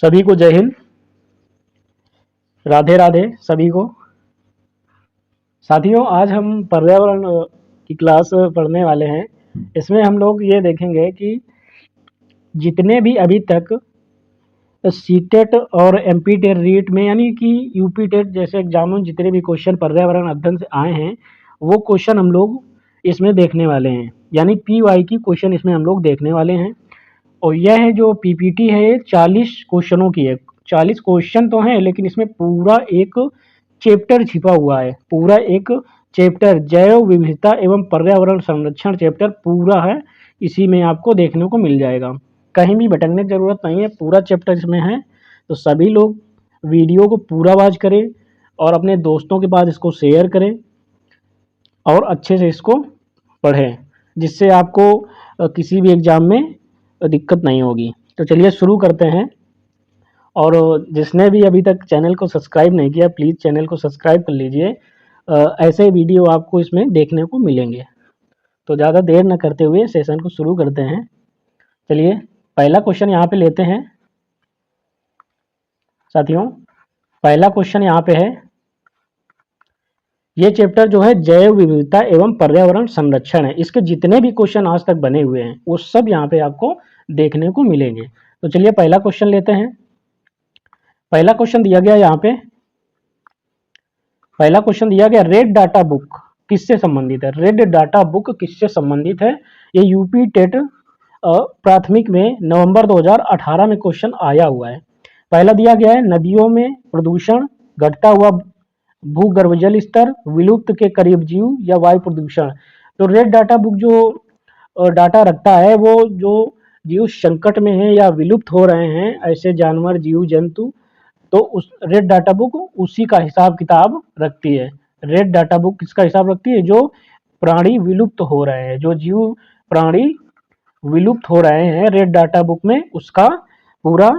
सभी को जय हिंद, राधे राधे सभी को। साथियों, आज हम पर्यावरण की क्लास पढ़ने वाले हैं। इसमें हम लोग ये देखेंगे कि जितने भी अभी तक सीटेट और एमपी टेट रीट में यानी कि यूपी टेट जैसे एग्जाम में जितने भी क्वेश्चन पर्यावरण अध्ययन से आए हैं, वो क्वेश्चन हम लोग इसमें देखने वाले हैं। यानी पीवाई की क्वेश्चन इसमें हम लोग देखने वाले हैं। और यह है जो पीपीटी है, ये 40 क्वेश्चनों की है। 40 क्वेश्चन तो हैं, लेकिन इसमें पूरा एक चैप्टर छिपा हुआ है। पूरा एक चैप्टर जैव विविधता एवं पर्यावरण संरक्षण चैप्टर पूरा है, इसी में आपको देखने को मिल जाएगा। कहीं भी भटकने की ज़रूरत नहीं है, पूरा चैप्टर इसमें है। तो सभी लोग वीडियो को पूरा वॉच करें और अपने दोस्तों के पास इसको शेयर करें और अच्छे से इसको पढ़ें, जिससे आपको किसी भी एग्ज़ाम में दिक्कत नहीं होगी। तो चलिए शुरू करते हैं। और जिसने भी अभी तक चैनल को सब्सक्राइब नहीं किया, प्लीज़ चैनल को सब्सक्राइब कर लीजिए। ऐसे वीडियो आपको इसमें देखने को मिलेंगे। तो ज़्यादा देर न करते हुए सेशन को शुरू करते हैं। चलिए पहला क्वेश्चन यहाँ पे लेते हैं। साथियों, पहला क्वेश्चन यहाँ पे है, ये चैप्टर जो है जैव विविधता एवं पर्यावरण संरक्षण है। इसके जितने भी क्वेश्चन आज तक बने हुए हैं वो सब यहाँ पे आपको देखने को मिलेंगे। तो चलिए पहला क्वेश्चन लेते हैं। पहला क्वेश्चन दिया गया यहाँ पे, पहला क्वेश्चन दिया गया रेड डाटा बुक किससे संबंधित है। रेड डाटा बुक किससे संबंधित है? ये यूपी टेट प्राथमिक में नवंबर 2018 में क्वेश्चन आया हुआ है। पहला दिया गया है नदियों में प्रदूषण, घटता हुआ भूगर्भजल स्तर, विलुप्त के करीब जीव या वायु प्रदूषण। तो रेड डाटा बुक जो डाटा रखता है वो जो जीव संकट में है या विलुप्त हो रहे हैं ऐसे जानवर जीव जंतु, तो उस रेड डाटा बुक उसी का हिसाब किताब रखती है। रेड डाटा बुक किसका हिसाब रखती है? जो प्राणी विलुप्त हो रहे हैं, जो जीव प्राणी विलुप्त हो रहे हैं, रेड डाटा बुक में उसका पूरा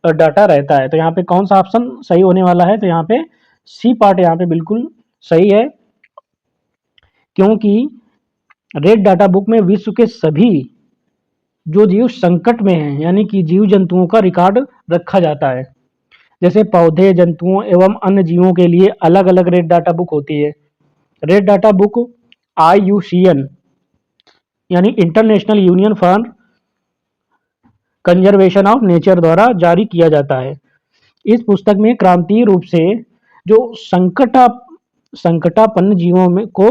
डाटा रहता है। तो यहाँ पे कौन सा ऑप्शन सही होने वाला है? तो यहाँ पे सी पार्ट यहाँ पे बिल्कुल सही है, क्योंकि रेड डाटा बुक में विश्व के सभी जो जीव संकट में हैं यानी कि जीव जंतुओं का रिकॉर्ड रखा जाता है। जैसे पौधे, जंतुओं एवं अन्य जीवों के लिए अलग अलग रेड डाटा बुक होती है। रेड डाटा बुक IUCN यानी international union for conservation of nature द्वारा जारी किया जाता है। इस पुस्तक में क्रांतीय रूप से जो संकटापन्न जीवों में को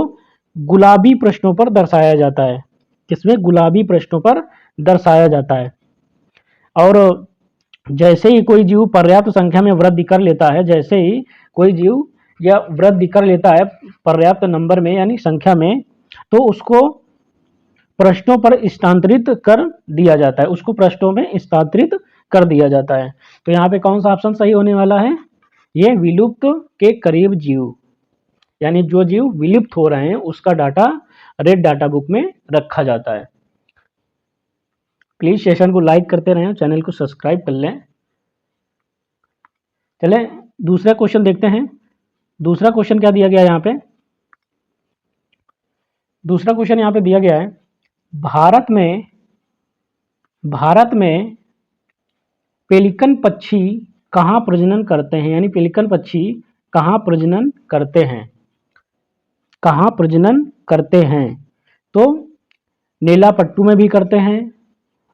गुलाबी प्रश्नों पर दर्शाया जाता है। किसमें? गुलाबी प्रश्नों पर दर्शाया जाता है। और जैसे ही कोई जीव पर्याप्त संख्या में वृद्धि कर लेता है, जैसे ही कोई जीव या वृद्धि कर लेता है पर्याप्त नंबर में यानी संख्या में, तो उसको प्रश्नों पर स्थानांतरित कर दिया जाता है। उसको प्रश्नों में स्थानांतरित कर दिया जाता है। तो यहाँ पे कौन सा ऑप्शन सही होने वाला है? ये विलुप्त के करीब जीव, यानी जो जीव विलुप्त हो रहे हैं उसका डाटा रेड डाटा बुक में रखा जाता है। प्लीज सेशन को लाइक करते रहें, चैनल को सब्सक्राइब कर लें। चले दूसरा क्वेश्चन देखते हैं। दूसरा क्वेश्चन क्या दिया गया है यहाँ पे? दूसरा क्वेश्चन यहाँ पे दिया गया है, भारत में पेलिकन पक्षी कहाँ प्रजनन करते हैं? यानी पेलिकन पक्षी कहाँ प्रजनन करते हैं? कहाँ प्रजनन करते हैं? तो नेलापट्टू में भी करते हैं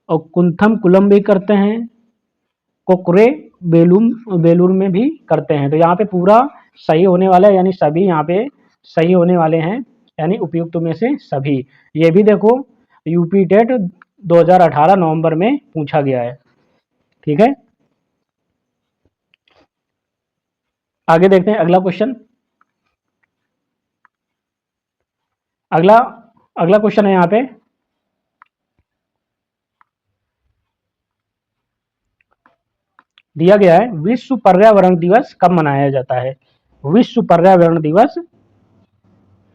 और कुंथम कुलम भी करते हैं, कोकरे बेलूर में भी करते हैं। तो यहाँ पे पूरा सही होने वाला है, यानी सभी यहाँ पे सही होने वाले हैं, यानी उपयुक्त में से सभी। ये भी देखो यूपी टेट 2018 नवंबर में पूछा गया है। ठीक है, आगे देखते हैं अगला क्वेश्चन। अगला क्वेश्चन है यहाँ पे, दिया गया है विश्व पर्यावरण दिवस कब मनाया जाता है? विश्व पर्यावरण दिवस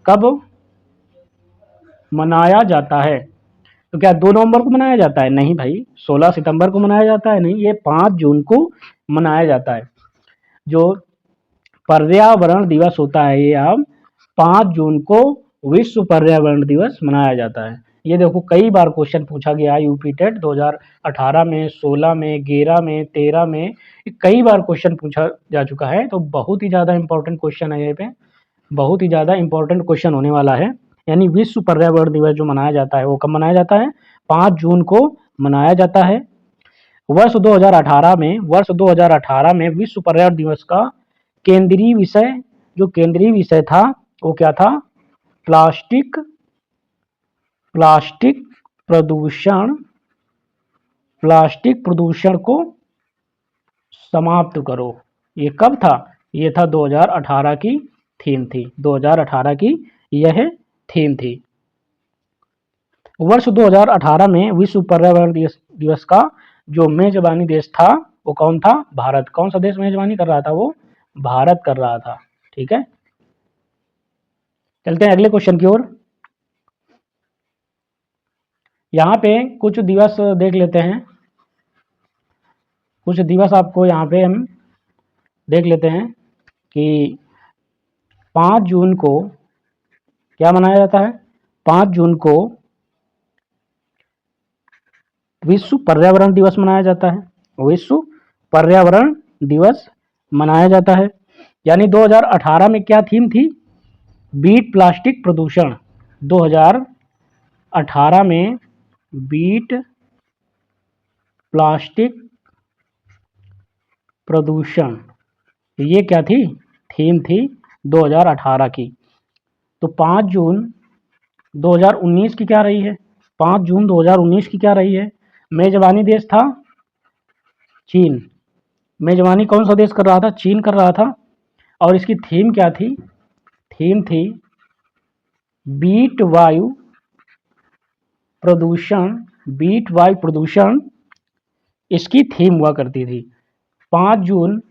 कब मनाया जाता है? तो क्या 2 नवंबर को मनाया जाता है? नहीं भाई, 16 सितंबर को मनाया जाता है। नहीं, ये 5 जून को मनाया जाता है। जो पर्यावरण दिवस होता है ये अब 5 जून को विश्व पर्यावरण दिवस मनाया जाता है। ये देखो कई बार क्वेश्चन पूछा गया है यूपी टेट 2018 में, 16 में, 11 में, 13 में, कई बार क्वेश्चन पूछा जा चुका है। तो बहुत ही ज़्यादा इंपॉर्टेंट क्वेश्चन है, ये पे बहुत ही ज़्यादा इंपॉर्टेंट क्वेश्चन होने वाला है। यानी विश्व पर्यावरण दिवस जो मनाया जाता है वो कब मनाया जाता है? 5 जून को मनाया जाता है। वर्ष 2018 में विश्व पर्यावरण दिवस का केंद्रीय विषय था वो क्या था? प्लास्टिक प्लास्टिक प्रदूषण प्लास्टिक प्रदूषण को समाप्त करो। ये कब था? ये था 2018 की थीम थी, 2018 की यह थीम थी। वर्ष 2018 में विश्व पर्यावरण दिवस का जो मेजबानी देश था वो कौन था? भारत। कौन सा देश मेजबानी कर रहा था? वो भारत कर रहा था। ठीक है, चलते हैं अगले क्वेश्चन की ओर। यहाँ पे कुछ दिवस देख लेते हैं, कुछ दिवस आपको यहाँ पे हम देख लेते हैं कि 5 जून को क्या मनाया जाता है? 5 जून को विश्व पर्यावरण दिवस मनाया जाता है। विश्व पर्यावरण दिवस मनाया जाता है। यानी 2018 में क्या थीम थी? बीट प्लास्टिक प्रदूषण। 2018 में बीट प्लास्टिक प्रदूषण, ये क्या थी? थीम थी 2018 की। तो 5 जून 2019 की क्या रही है? 5 जून 2019 की क्या रही है? मेजबानी देश था चीन। मेजबानी कौन सा देश कर रहा था? चीन कर रहा था। और इसकी थीम क्या थी? थीम थी बीट वायु प्रदूषण। बीट वायु प्रदूषण इसकी थीम हुआ करती थी। 5 जून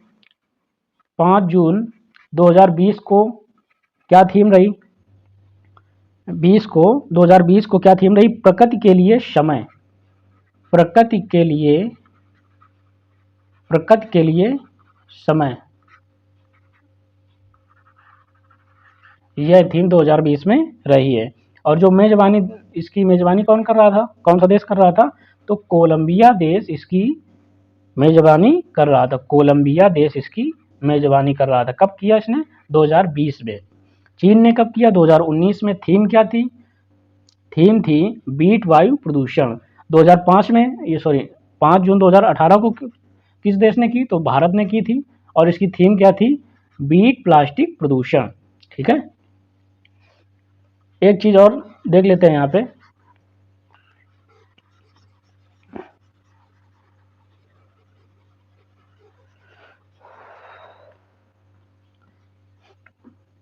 2020 को क्या थीम रही? 2020 को क्या थीम रही? प्रकृति के लिए समय। प्रकृति के लिए समय, यह थीम 2020 में रही है। और जो मेजबानी, इसकी मेजबानी कौन कर रहा था? कौन सा देश कर रहा था? तो कोलंबिया देश इसकी मेजबानी कर रहा था। कोलंबिया देश इसकी मेजबानी कर रहा था। कब किया इसने? 2020 में। चीन ने कब किया? 2019 में। थीम क्या थी? थीम थी बीट वायु प्रदूषण। 2005 में, ये सॉरी 5 जून 2018 को किस देश ने की? तो भारत ने की थी। और इसकी थीम क्या थी? बीट प्लास्टिक प्रदूषण। ठीक है, एक चीज और देख लेते हैं यहाँ पे।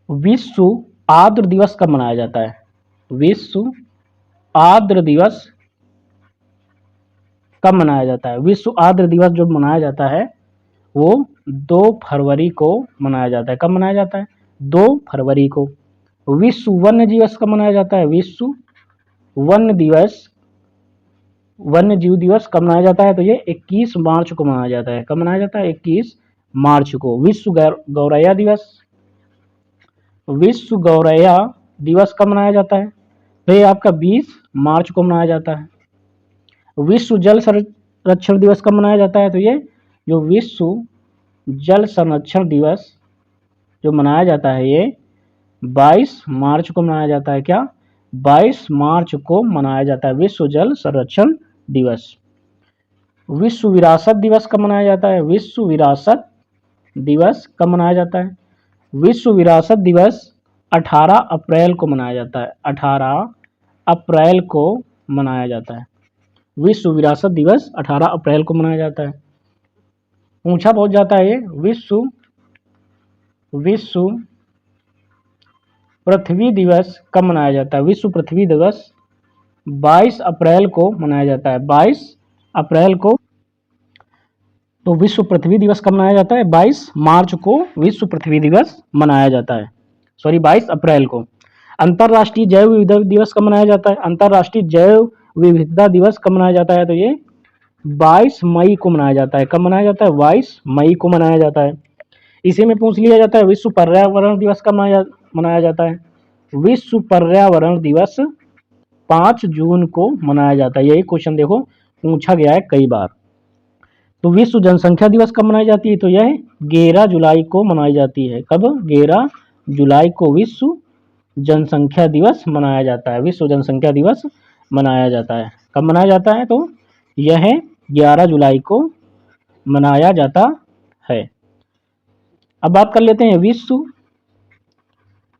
विश्व आर्द्र दिवस कब मनाया जाता है? विश्व आर्द्र दिवस कब मनाया जाता है? विश्व आर्द्र दिवस जो मनाया जाता है वो 2 फरवरी को मनाया जाता है। कब मनाया जाता है? 2 फरवरी को। विश्व वन्य दिवस कब मनाया जाता है? विश्व वन्य जीव दिवस कब मनाया जाता है? तो ये 21 मार्च को मनाया जाता है। कब मनाया जाता है? 21 मार्च को। विश्व गौरैया दिवस, विश्व गौरैया दिवस कब मनाया जाता है? तो ये आपका 20 मार्च को मनाया जाता है। विश्व जल संरक्षण दिवस कब मनाया जाता है? तो ये जो विश्व जल संरक्षण दिवस जो मनाया जाता है ये 22 मार्च को मनाया जाता है। क्या? 22 मार्च को मनाया जाता है विश्व जल संरक्षण दिवस। विश्व विरासत दिवस कब मनाया जाता है? विश्व विरासत दिवस कब मनाया जाता है? विश्व विरासत दिवस 18 अप्रैल को मनाया जाता है। 18 अप्रैल को मनाया जाता है। विश्व विरासत दिवस 18 अप्रैल को मनाया जाता है। पूछा बहुत जाता है ये। विश्व पृथ्वी दिवस कब मनाया जाता है? विश्व पृथ्वी दिवस 22 अप्रैल को मनाया जाता है। 22 अप्रैल को। तो विश्व पृथ्वी दिवस कब मनाया जाता है? 22 मार्च को विश्व पृथ्वी दिवस मनाया जाता है। सॉरी 22 अप्रैल को। अंतर्राष्ट्रीय जैव विविधता दिवस कब मनाया जाता है? अंतर्राष्ट्रीय जैव विविधता दिवस कब मनाया जाता है? तो ये 22 मई को मनाया जाता है। कब मनाया जाता है? 22 मई को मनाया जाता है। इसी में पूछ लिया जाता है विश्व पर्यावरण दिवस कब मनाया जाता है? विश्व पर्यावरण दिवस 5 जून को मनाया जाता है। यही क्वेश्चन देखो पूछा गया है कई बार। तो विश्व जनसंख्या दिवस कब मनाई जाती है? तो यह 11 जुलाई को मनाई जाती है। कब? 11 जुलाई को विश्व जनसंख्या दिवस मनाया जाता है। विश्व जनसंख्या दिवस मनाया जाता है। कब मनाया जाता है? तो यह 11 जुलाई को मनाया जाता है। अब बात कर लेते हैं विश्व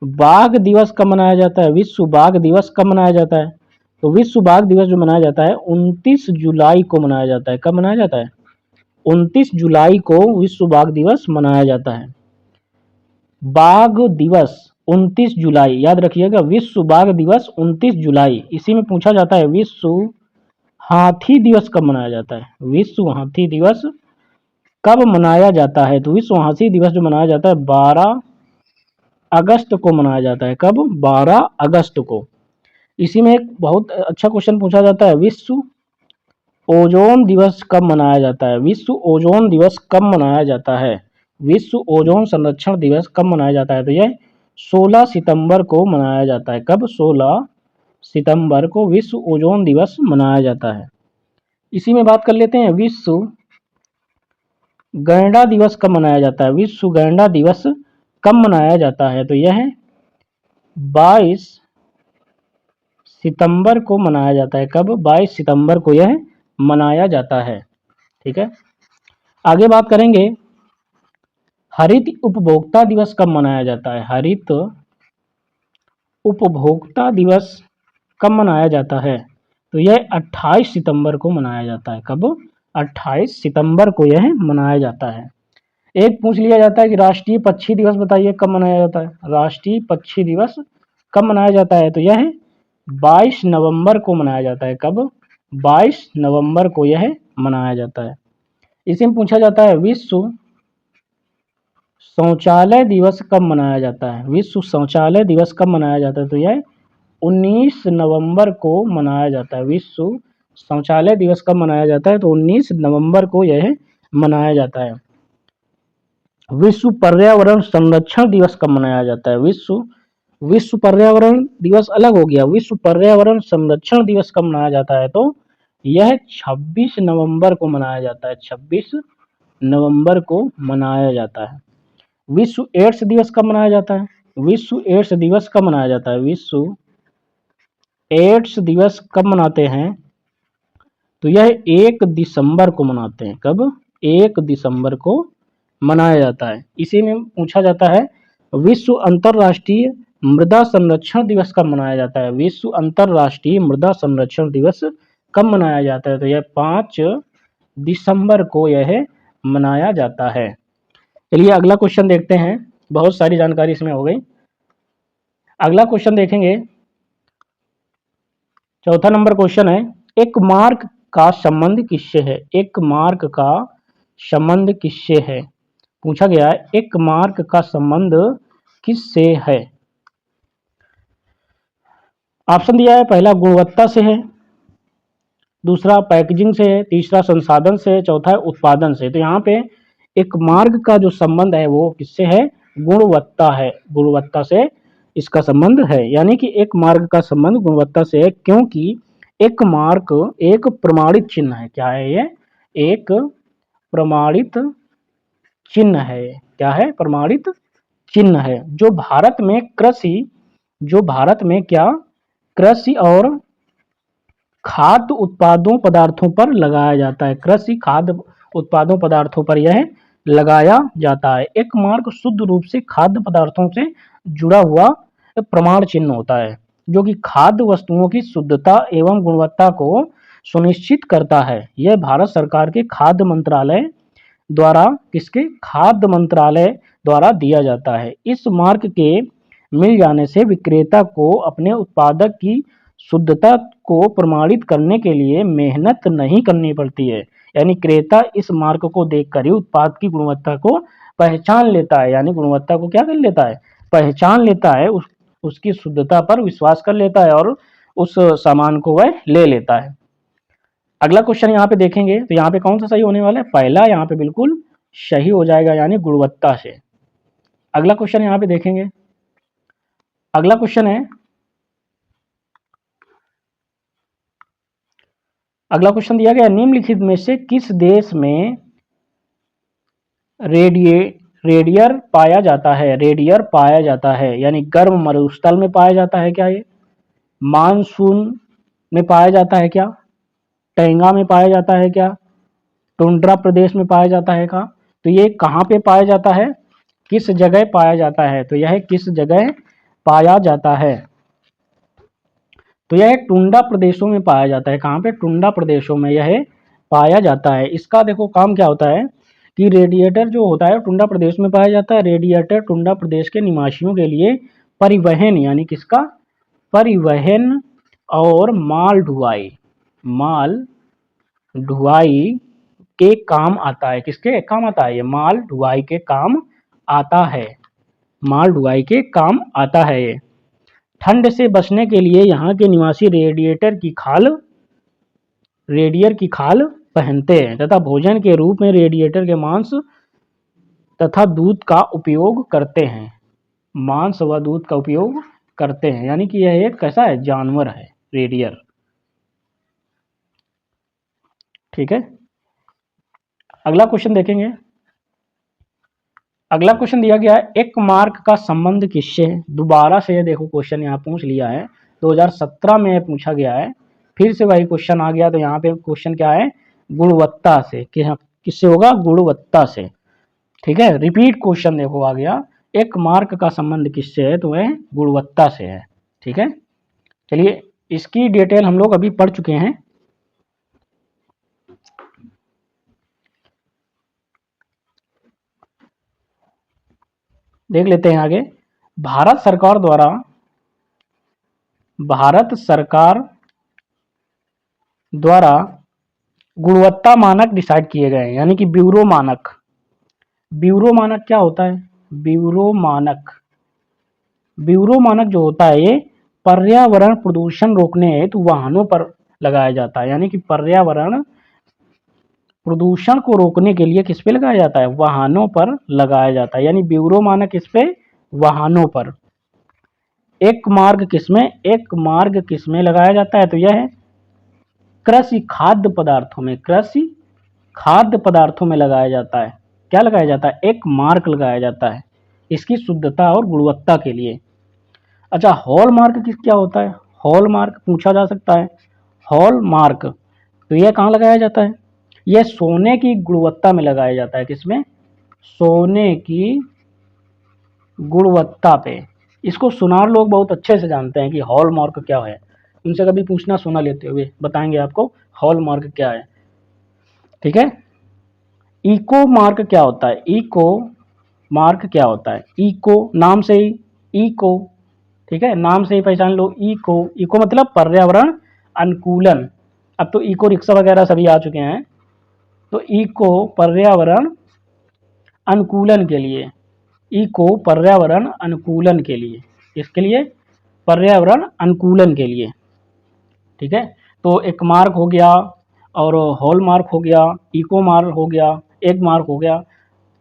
बाघ दिवस कब मनाया जाता है? विश्व बाघ दिवस कब मनाया जाता है? तो विश्व बाघ दिवस जो मनाया जाता है 29 जुलाई को मनाया जाता है। कब मनाया जाता है? 29 जुलाई को विश्व बाघ दिवस मनाया जाता है। बाघ दिवस 29 जुलाई, याद रखिएगा, विश्व बाघ दिवस 29 जुलाई। इसी में पूछा जाता है विश्व हाथी दिवस कब मनाया जाता है? विश्व हाथी दिवस कब मनाया जाता है? तो विश्व हाथी दिवस जो मनाया जाता है 12 अगस्त को मनाया जाता है। कब? 12 अगस्त को। इसी में एक बहुत अच्छा क्वेश्चन पूछा जाता है, विश्व ओजोन दिवस कब मनाया जाता है? विश्व ओजोन दिवस कब मनाया जाता है? विश्व ओजोन संरक्षण दिवस कब मनाया जाता है? तो यह 16 सितंबर को मनाया जाता है। कब? 16 सितंबर को विश्व ओजोन दिवस मनाया जाता है। इसी में बात कर लेते हैं विश्व गैंडा दिवस कब मनाया जाता है? विश्व गैंडा दिवस कब मनाया जाता है? तो यह 22 सितंबर को मनाया जाता है। कब? 22 सितंबर को यह मनाया जाता है। ठीक है, आगे बात करेंगे हरित उपभोक्ता दिवस कब मनाया जाता है? हरित उपभोक्ता दिवस कब मनाया जाता है? तो यह 28 सितंबर को मनाया जाता है। कब? 28 सितंबर को यह मनाया जाता है। एक पूछ लिया जाता है कि राष्ट्रीय पक्षी दिवस बताइए कब मनाया जाता है? राष्ट्रीय पक्षी दिवस कब मनाया जाता है? तो यह 22 नवंबर को मनाया जाता है। कब? 22 नवंबर को यह मनाया जाता है। इसी में पूछा जाता है विश्व शौचालय दिवस कब मनाया जाता है? विश्व शौचालय दिवस कब मनाया जाता है? तो यह 19 नवंबर को मनाया जाता है। विश्व शौचालय दिवस कब मनाया जाता है? तो 19 नवंबर को यह मनाया जाता है। विश्व पर्यावरण संरक्षण दिवस कब मनाया जाता है? विश्व पर्यावरण दिवस अलग हो गया। विश्व पर्यावरण संरक्षण दिवस कब मनाया जाता है? तो यह 26 नवंबर को मनाया जाता है। 26 नवंबर को मनाया जाता है। विश्व एड्स दिवस कब मनाया जाता है? विश्व एड्स दिवस कब मनाया जाता है? विश्व एड्स दिवस कब मनाते हैं? तो यह 1 दिसंबर को मनाते हैं। कब? 1 दिसंबर को मनाया जाता है। इसी में पूछा जाता है विश्व अंतर्राष्ट्रीय मृदा संरक्षण दिवस कब मनाया जाता है? विश्व अंतर्राष्ट्रीय मृदा संरक्षण दिवस कब मनाया जाता है? तो यह 5 दिसंबर को यह मनाया जाता है। चलिए अगला क्वेश्चन देखते हैं। बहुत सारी जानकारी इसमें हो गई। अगला क्वेश्चन देखेंगे, चौथा नंबर क्वेश्चन है, एक मार्क का संबंध किससे है? एक मार्क का संबंध किससे है? पूछा गया है एक मार्क का संबंध किससे है? ऑप्शन दिया है, पहला गुणवत्ता से है, दूसरा पैकेजिंग से है, तीसरा संसाधन से है, चौथा है उत्पादन से। तो यहाँ पे एक मार्ग का जो संबंध है वो किससे है? गुणवत्ता है। गुणवत्ता से इसका संबंध है, यानी कि एक मार्ग का संबंध गुणवत्ता से है, क्योंकि एक मार्क एक प्रमाणित चिन्ह है। क्या है ये? एक प्रमाणित चिन्ह है। क्या है? प्रमाणित चिन्ह है जो भारत में क्या कृषि और खाद्य उत्पादों पदार्थों पर लगाया जाता है। कृषि खाद्य उत्पादों पदार्थों पर यह लगाया जाता है। एक मार्क शुद्ध रूप से खाद्य पदार्थों से जुड़ा हुआ प्रमाण चिन्ह होता है जो कि खाद्य वस्तुओं की शुद्धता एवं गुणवत्ता को सुनिश्चित करता है। यह भारत सरकार के खाद्य मंत्रालय द्वारा खाद्य मंत्रालय द्वारा दिया जाता है। इस मार्क के मिल जाने से विक्रेता को अपने उत्पादक की शुद्धता को प्रमाणित करने के लिए मेहनत नहीं करनी पड़ती है। यानी क्रेता इस मार्क को देखकर ही उत्पाद की गुणवत्ता को पहचान लेता है। यानी गुणवत्ता को क्या कर लेता है? पहचान लेता है, उसकी शुद्धता पर विश्वास कर लेता है और उस सामान को वह ले लेता है। अगला क्वेश्चन यहाँ पे देखेंगे तो यहाँ पे कौन सा सही होने वाला है? पहला यहाँ पे बिल्कुल सही हो जाएगा, यानी गुणवत्ता से। अगला क्वेश्चन यहाँ पे देखेंगे। अगला क्वेश्चन है, अगला क्वेश्चन दिया गया, निम्नलिखित में से किस देश में रेडियर पाया जाता है? रेडियर पाया जाता है यानी गर्म मरुस्थल में पाया जाता है क्या? ये मानसून में पाया जाता है क्या? टैंगा में पाया जाता है क्या? टुंड्रा प्रदेश में पाया जाता है क्या? तो ये कहाँ पे पाया जाता है, किस जगह पाया जाता है? तो यह किस जगह पाया जाता है? तो यह टुंड्रा प्रदेशों में पाया जाता है। कहाँ पे? टुंड्रा प्रदेशों में यह पाया जाता है। इसका देखो काम क्या होता है कि रेडिएटर जो होता है टुंड्रा प्रदेश में पाया जाता है। रेडिएटर टुंड्रा प्रदेश के निवासियों के लिए परिवहन यानी किसका? परिवहन और माल ढुलाई के काम आता है। किसके काम आता है? ये माल ढुलाई के काम आता है। माल ढुलाई के काम आता है ये। ठंड से बचने के लिए यहाँ के निवासी रेडियर की खाल पहनते हैं तथा भोजन के रूप में रेडिएटर के मांस तथा दूध का उपयोग करते हैं। मांस व दूध का उपयोग करते हैं यानी कि यह एक कैसा है? जानवर है रेडियर। ठीक है, अगला क्वेश्चन देखेंगे। अगला क्वेश्चन दिया गया है, एक मार्क का संबंध किससे है? दोबारा से ये देखो क्वेश्चन यहाँ पूछ लिया है, 2017 में पूछा गया है, फिर से वही क्वेश्चन आ गया। तो यहाँ पे क्वेश्चन क्या है? गुणवत्ता से। किससे होगा? गुणवत्ता से। ठीक है, रिपीट क्वेश्चन देखो आ गया, एक मार्क का संबंध किससे है? तो वह गुणवत्ता से है। ठीक है, चलिए इसकी डिटेल हम लोग अभी पढ़ चुके हैं। देख लेते हैं आगे। भारत सरकार द्वारा गुणवत्ता मानक डिसाइड किए गए हैं यानी कि ब्यूरो मानक। ब्यूरो मानक क्या होता है? ब्यूरो मानक जो होता है ये पर्यावरण प्रदूषण रोकने हेतु वाहनों पर लगाया जाता है। यानी कि पर्यावरण प्रदूषण को रोकने के लिए किस पे लगाया जाता है? वाहनों पर लगाया जाता है। यानी ब्यूरो मानक किस पे? वाहनों पर। एक मार्ग किसमें लगाया जाता है? तो यह है कृषि खाद्य पदार्थों में लगाया जाता है। क्या लगाया जाता है? एक मार्क लगाया जाता है इसकी शुद्धता और गुणवत्ता के लिए। अच्छा, हॉल मार्क क्या होता है? हॉल मार्क पूछा जा सकता है। हॉल मार्क तो यह कहाँ लगाया जाता है? यह सोने की गुणवत्ता में लगाया जाता है। किसमें? सोने की गुणवत्ता पे। इसको सुनार लोग बहुत अच्छे से जानते हैं कि हॉल मार्क क्या है। उनसे कभी पूछना, सुना लेते हुए बताएंगे आपको हॉल मार्क क्या है। ठीक है, इको मार्क क्या होता है? इको नाम से ही इको, ठीक है, नाम से ही पहचान लो। इको मतलब पर्यावरण अनुकूलन। अब तो इको रिक्शा वगैरह सभी आ चुके हैं। तो इको पर्यावरण अनुकूलन के लिए, इसके लिए पर्यावरण अनुकूलन के लिए। ठीक है, तो एक मार्क हो गया और हॉल मार्क हो गया, इको मार्क हो गया, एक मार्क हो गया।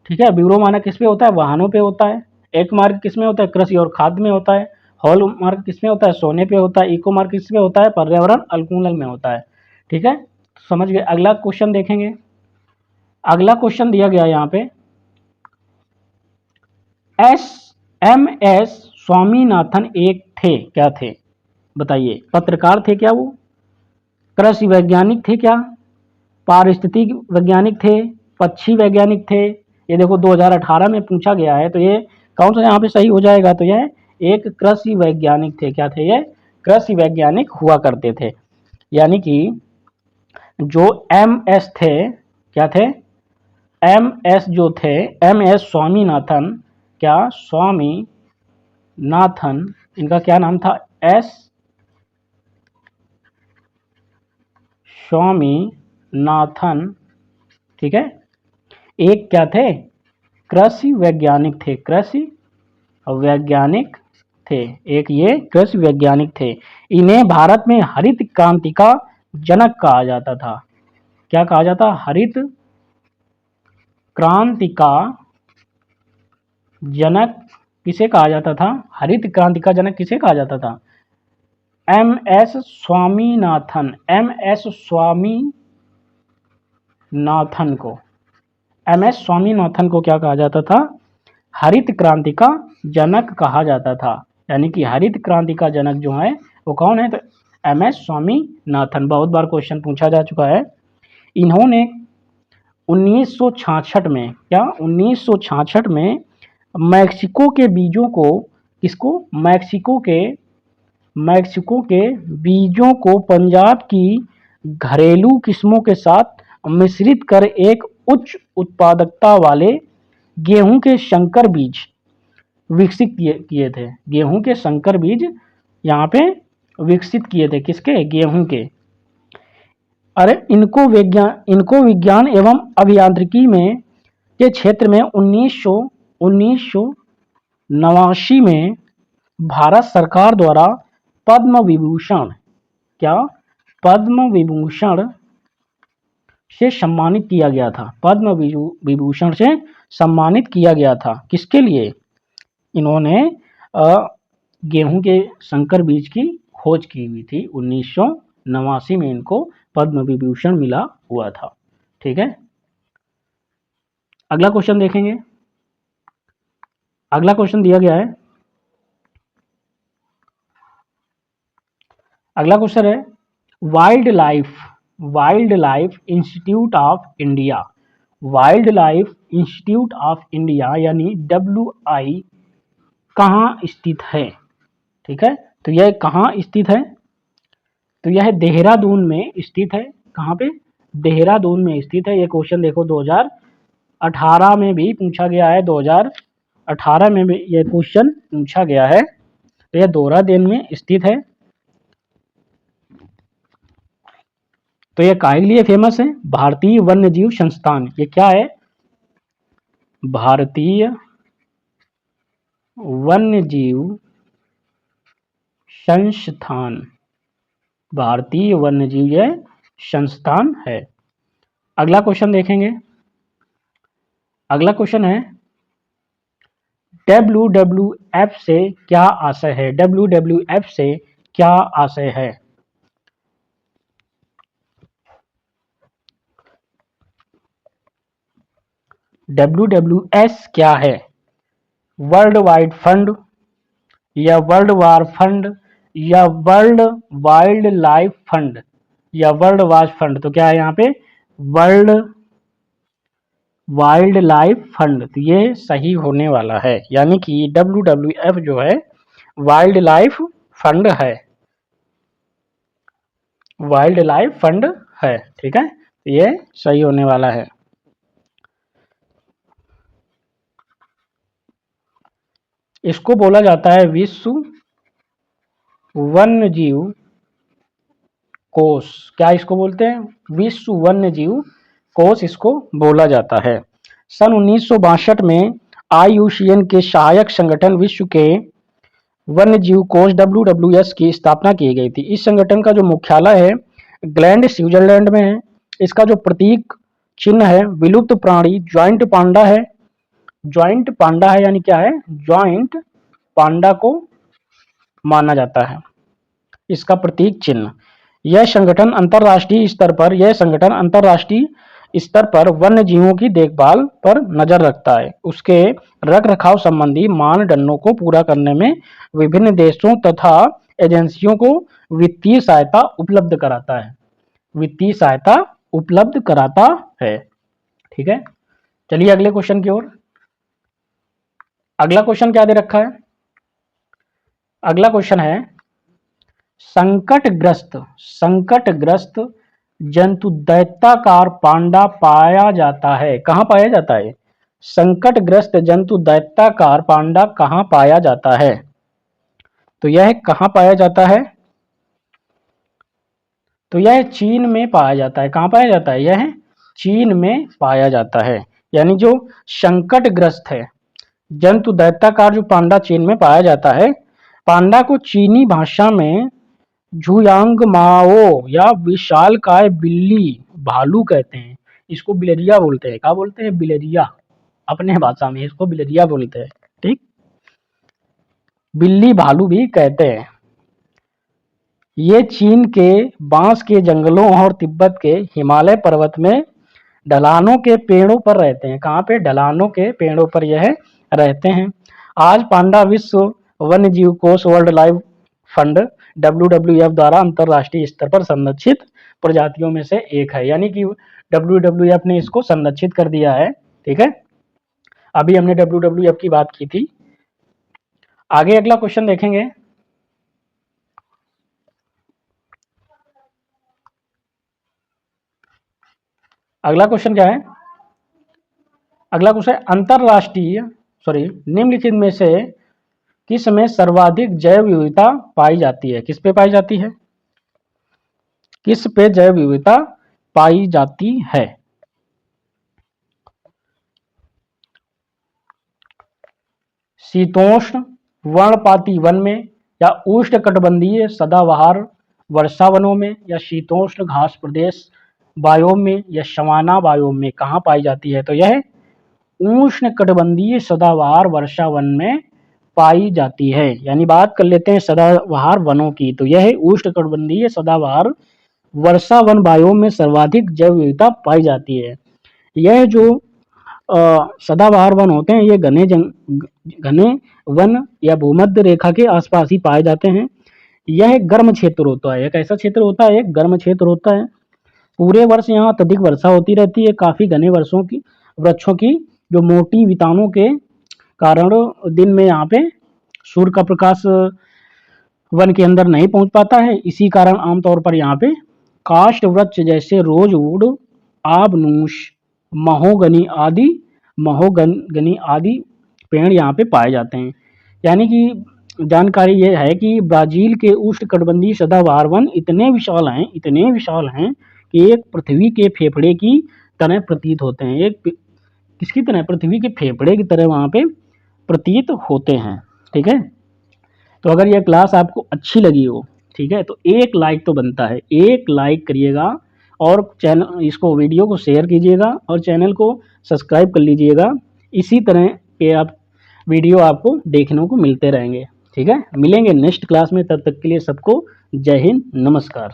ठीक है, ब्यूरो मानक किस पे होता है? वाहनों पे होता है। एक मार्क किस में होता है? कृषि और खाद्य में होता है। हॉल मार्क किस में होता है? सोने पे होता है। इको मार्क किस में होता है? पर्यावरण अनुकूलन में होता है। ठीक है, समझ गए। अगला क्वेश्चन देखेंगे। अगला क्वेश्चन दिया गया यहाँ पे, एस स्वामीनाथन एक थे, क्या थे? बताइए, पत्रकार थे क्या वो? कृषि वैज्ञानिक थे क्या? पारिस्थितिक वैज्ञानिक थे? पक्षी वैज्ञानिक थे? ये देखो 2018 में पूछा गया है, तो ये कौन सा यहाँ पे सही हो जाएगा? तो यह एक कृषि वैज्ञानिक थे। क्या थे ये? कृषि वैज्ञानिक हुआ करते थे। यानी कि जो एमएस थे, क्या थे? एमएस जो थे, एमएस स्वामीनाथन, क्या स्वामीनाथन, इनका क्या नाम था? एस स्वामीनाथन। ठीक है, एक क्या थे? कृषि वैज्ञानिक थे। एक ये कृषि वैज्ञानिक थे। इन्हें भारत में हरित क्रांति का जनक कहा जाता था। क्या कहा जाता? हरित क्रांति का जनक किसे कहा जाता था? हरित क्रांति का जनक किसे कहा जाता था? M S Swaminathan, M S Swaminathan को, एम एस स्वामीनाथन को क्या कहा जाता था? हरित क्रांति का जनक कहा जाता था। यानी कि हरित क्रांति का जनक जो है वो कौन है? तो एम एस स्वामीनाथन। बहुत बार क्वेश्चन पूछा जा चुका है। इन्होंने 1966 में, क्या 1966 में मैक्सिको के बीजों को, किसको? मैक्सिको के बीजों को पंजाब की घरेलू किस्मों के साथ मिश्रित कर एक उच्च उत्पादकता वाले गेहूं के संकर बीज विकसित किए थे। गेहूं के संकर बीज यहाँ पे विकसित किए थे, किसके? गेहूं के। अरे इनको विज्ञान एवं अभियांत्रिकी में के क्षेत्र में 1989 में भारत सरकार द्वारा पद्म विभूषण, क्या? पद्म विभूषण से सम्मानित किया गया था। पद्म विभूषण से सम्मानित किया गया था। किसके लिए? इन्होंने गेहूं के संकर बीज की खोज की हुई थी। 1989 में इनको पद्म विभूषण मिला हुआ था। ठीक है, अगला क्वेश्चन देखेंगे। अगला क्वेश्चन दिया गया है, अगला क्वेश्चन है wild life institute of India, wild life institute of India यानी WI कहाँ स्थित है? ठीक है, तो यह कहाँ स्थित है? तो यह देहरादून में स्थित है। कहाँ पे? देहरादून में स्थित है। ये क्वेश्चन देखो 2018 में भी पूछा गया है। 2018 में भी ये क्वेश्चन पूछा गया है। तो यह देहरादून में स्थित है। तो यह काहे के लिए फेमस है? भारतीय वन्यजीव संस्थान। ये क्या है? भारतीय वन्यजीव संस्थान, भारतीय वन्यजीव संस्थान है। अगला क्वेश्चन देखेंगे। अगला क्वेश्चन है WWF से क्या आशय है? WWF से क्या आशय है? WWF क्या है? वर्ल्ड वाइड फंड या वर्ल्ड वार फंड या वर्ल्ड वाइल्ड लाइफ फंड या वर्ल्ड वाच फंड? तो क्या है यहाँ पे? World wild life fund. तो ये सही होने वाला है। यानी कि WWF जो है वाइल्ड लाइफ फंड है, वाइल्ड लाइफ फंड है। ठीक है, तो ये सही होने वाला है। इसको बोला जाता है विश्व वन्यजीव कोष। क्या इसको बोलते हैं? विश्व वन्यजीव कोष इसको बोला जाता है। सन 1962 में IUCN के सहायक संगठन विश्व के वन्यजीव कोष WWS की स्थापना की गई थी। इस संगठन का जो मुख्यालय है ग्लैंड स्विट्जरलैंड में है। इसका जो प्रतीक चिन्ह है विलुप्त प्राणी ज्वाइंट पांडा है। ज्वाइंट पांडा है यानी क्या है? ज्वाइंट पांडा को माना जाता है इसका प्रतीक चिन्ह। यह संगठन अंतर्राष्ट्रीय स्तर पर वन्य जीवों की देखभाल पर नजर रखता है। उसके रख रखाव संबंधी मानदंडों को पूरा करने में विभिन्न देशों तथा एजेंसियों को वित्तीय सहायता उपलब्ध कराता है। वित्तीय सहायता उपलब्ध कराता है। ठीक है, चलिए अगले क्वेश्चन की ओर। अगला क्वेश्चन क्या दे रखा है? अगला क्वेश्चन है संकटग्रस्त जंतु दैत्याकार पांडा पाया जाता है। कहाँ पाया जाता है? संकटग्रस्त जंतु दैत्याकार पांडा कहाँ पाया जाता है? तो यह कहाँ पाया जाता है? तो यह चीन में पाया जाता है। कहाँ पाया जाता है? यह चीन में पाया जाता है। यानी जो संकटग्रस्त है जंतु दैत्याकार जो पांडा चीन में पाया जाता है। पांडा को चीनी भाषा में झुयांग माओ या विशालकाय बिल्ली भालू कहते हैं। इसको बिलरिया बोलते हैं। क्या बोलते हैं? बिलरिया। अपने भाषा में इसको बिलरिया बोलते हैं। ठीक, बिल्ली भालू भी कहते हैं। ये चीन के बांस के जंगलों और तिब्बत के हिमालय पर्वत में ढलानों के पेड़ों पर रहते हैं। कहाँ पे? ढलानों के पेड़ों पर यह रहते हैं। आज पांडा विश्व वन्य जीव कोष वर्ल्ड लाइफ फंड WWF द्वारा अंतरराष्ट्रीय स्तर पर संरक्षित प्रजातियों में से एक है। यानी कि WWF ने इसको संरक्षित कर दिया है। ठीक है, अभी हमने WWF की बात की थी। आगे अगला क्वेश्चन देखेंगे। अगला क्वेश्चन क्या है? अगला क्वेश्चन अंतरराष्ट्रीय निम्नलिखित में से किस में सर्वाधिक जैव विविधता पाई जाती है? किस पे पाई जाती है? किस पे जैव विविधता पाई जाती है? शीतोष्ण वर्णपाती वन में, या उष्णकटिबंधीय सदाबहार वर्षा वनों में, या शीतोष्ण घास प्रदेश बायोम में, या सवाना बायोम में कहाँ पाई जाती है? तो यह उष्णकटिबंधीय सदाबहार वर्षा वन में पाई जाती है। यानी बात कर लेते हैं सदाबहार वनों की, तो यह उष्णकटिबंधीय सदाबहार वर्षा वन बायोम में सर्वाधिक जैव विविधता पाई जाती है। यह जो सदाबहार वन होते हैं, ये घने वन या भूमध्य रेखा के आसपास ही पाए जाते हैं। यह गर्म क्षेत्र होता है। एक ऐसा क्षेत्र होता है, एक गर्म क्षेत्र होता है। पूरे वर्ष यहाँ अत्यधिक वर्षा होती रहती है। काफी घने वृक्षों की जो मोटी वितानों के कारण दिन में यहाँ पे सूर्य का प्रकाश वन के अंदर नहीं पहुंच पाता है। इसी कारण आमतौर पर यहाँ पे काष्ठ वृक्ष जैसे रोजवुड, आबनूस, महोगनी आदि पेड़ यहाँ पे पाए जाते हैं। यानी कि जानकारी ये है कि ब्राजील के उष्णकटिबंधीय सदाबहार वन इतने विशाल हैं कि एक पृथ्वी के फेफड़े की तरह प्रतीत होते हैं। एक किसकी तरह? पृथ्वी के फेफड़े की तरह वहाँ पे प्रतीत होते हैं। ठीक है, तो अगर यह क्लास आपको अच्छी लगी हो, ठीक है, तो एक लाइक तो बनता है, एक लाइक करिएगा और इसको वीडियो को शेयर कीजिएगा और चैनल को सब्सक्राइब कर लीजिएगा। इसी तरह के वीडियो आपको देखने को मिलते रहेंगे। ठीक है, मिलेंगे नेक्स्ट क्लास में। तब तक के लिए सबको जय हिंद, नमस्कार।